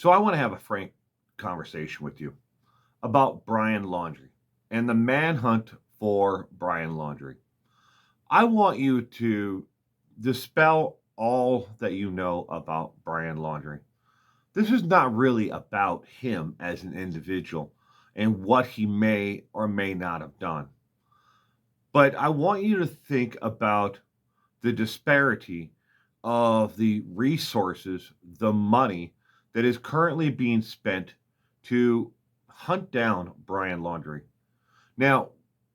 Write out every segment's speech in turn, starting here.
So I want to have a frank conversation with you about Brian Laundrie and the manhunt for Brian Laundrie. I want you to dispel all that you know about Brian Laundrie. This is not really about him as an individual and what he may or may not have done. But I want you to think about the disparity of the resources, the money that is currently being spent to hunt down Brian Laundrie. Now,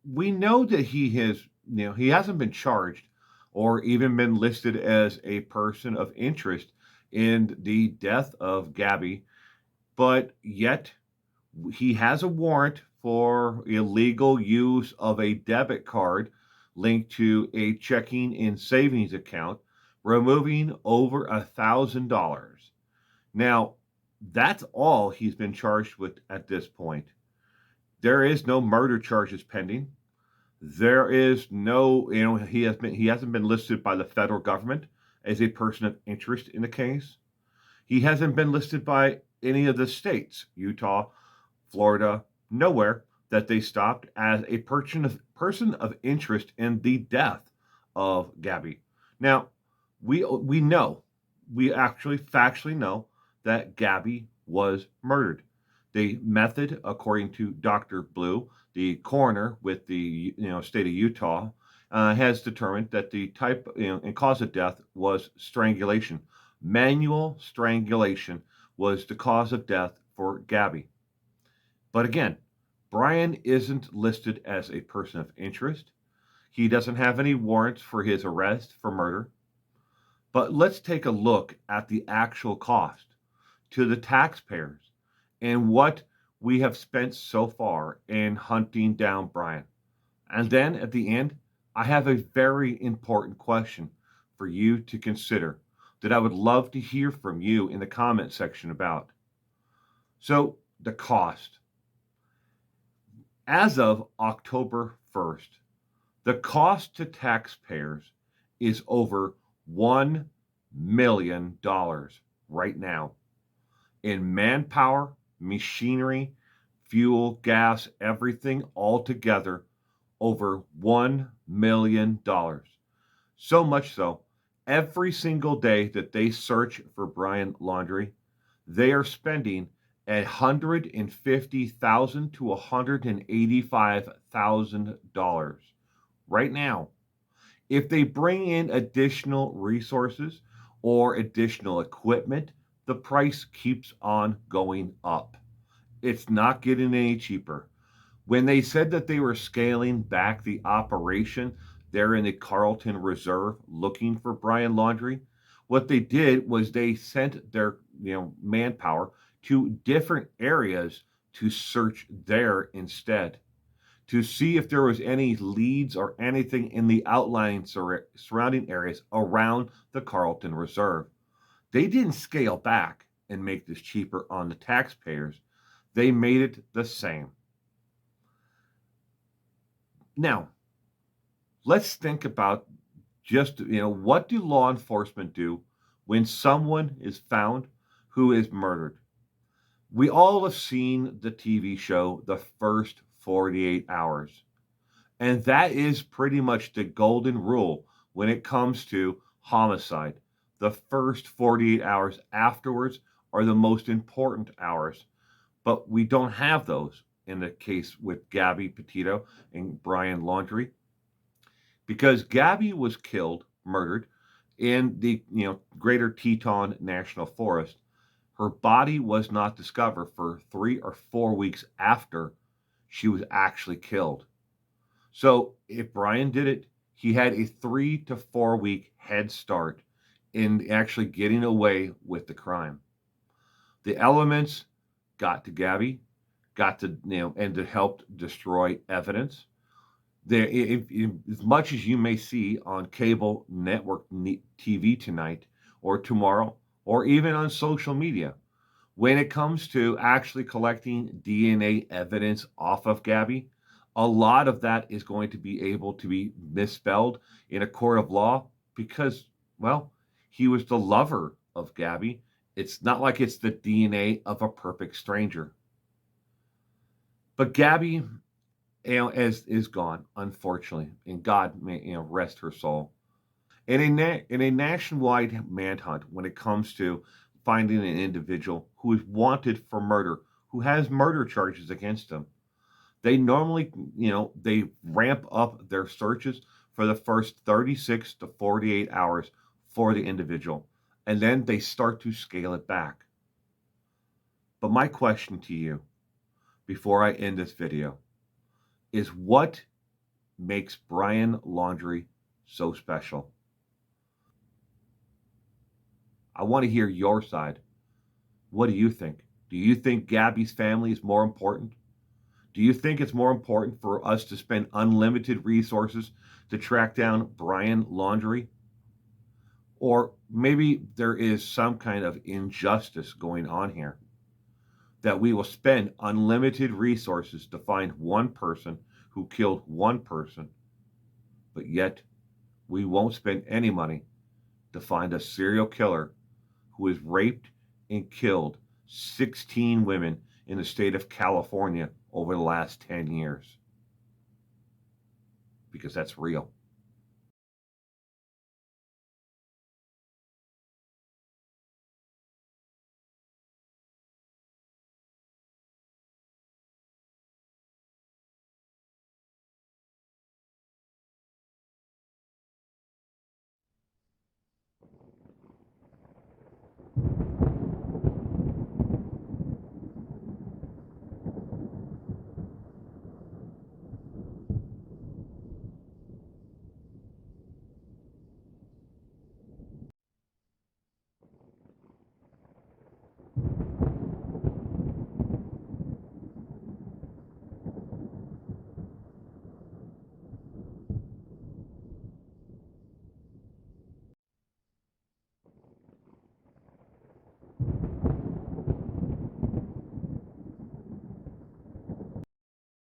we know that he hasn't been charged or even been listed as a person of interest in the death of Gabby, but yet he has a warrant for illegal use of a debit card linked to a checking and savings account, removing over $1,000. Now, that's all he's been charged with at this point. There is no murder charges pending. There is no, he hasn't been listed by the federal government as a person of interest in the case. He hasn't been listed by any of the states, Utah, Florida, nowhere that they stopped as a person of interest in the death of Gabby. Now, we know, we actually factually know that Gabby was murdered. The method, according to Dr. Blue, the coroner with the state of Utah, has determined that the type and cause of death was strangulation. Manual strangulation was the cause of death for Gabby. But again, Brian isn't listed as a person of interest. He doesn't have any warrants for his arrest for murder. But let's take a look at the actual cost to the taxpayers and what we have spent so far in hunting down Brian. And then at the end, I have a very important question for you to consider that I would love to hear from you in the comment section about. So, the cost. As of October 1st, the cost to taxpayers is over $1 million right now in manpower, machinery, fuel, gas, everything all together, over $1 million. So much so, every single day that they search for Brian Laundrie, they are spending $150,000 to $185,000 right now. If they bring in additional resources or additional equipment, the price keeps on going up. It's not getting any cheaper. When they said that they were scaling back the operation there in the Carlton Reserve looking for Brian Laundrie, what they did was they sent their manpower to different areas to search there instead to see if there was any leads or anything in the outlying surrounding areas around the Carlton Reserve. They didn't scale back and make this cheaper on the taxpayers. They made it the same. Now, let's think about just, what do law enforcement do when someone is found who is murdered? We all have seen the TV show The First 48 Hours. And that is pretty much the golden rule when it comes to homicide. The first 48 hours afterwards are the most important hours. But we don't have those in the case with Gabby Petito and Brian Laundrie. Because Gabby was killed, murdered, in the Greater Teton National Forest. Her body was not discovered for 3 or 4 weeks after she was actually killed. So if Brian did it, he had a 3 to 4 week head start in actually getting away with the crime. The elements got to Gabby, got to and to help destroy evidence. There, as much as you may see on cable network TV tonight or tomorrow, or even on social media, when it comes to actually collecting DNA evidence off of Gabby, a lot of that is going to be able to be misspelled in a court of law because, well, he was the lover of Gabby It's not like it's the DNA of a perfect stranger. But Gabby, is gone, unfortunately, and God may rest her soul. In a nationwide manhunt, when it comes to finding an individual who is wanted for murder, who has murder charges against them, they normally, they ramp up their searches for the first 36 to 48 hours for the individual, and then they start to scale it back. But my question to you before I end this video is, what makes Brian Laundrie so special? I want to hear your side. What do you think? Do you think Gabby's family is more important? Do you think it's more important for us to spend unlimited resources to track down Brian Laundrie? Or maybe there is some kind of injustice going on here, that we will spend unlimited resources to find one person who killed one person, but yet we won't spend any money to find a serial killer who has raped and killed 16 women in the state of California over the last 10 years. Because that's real.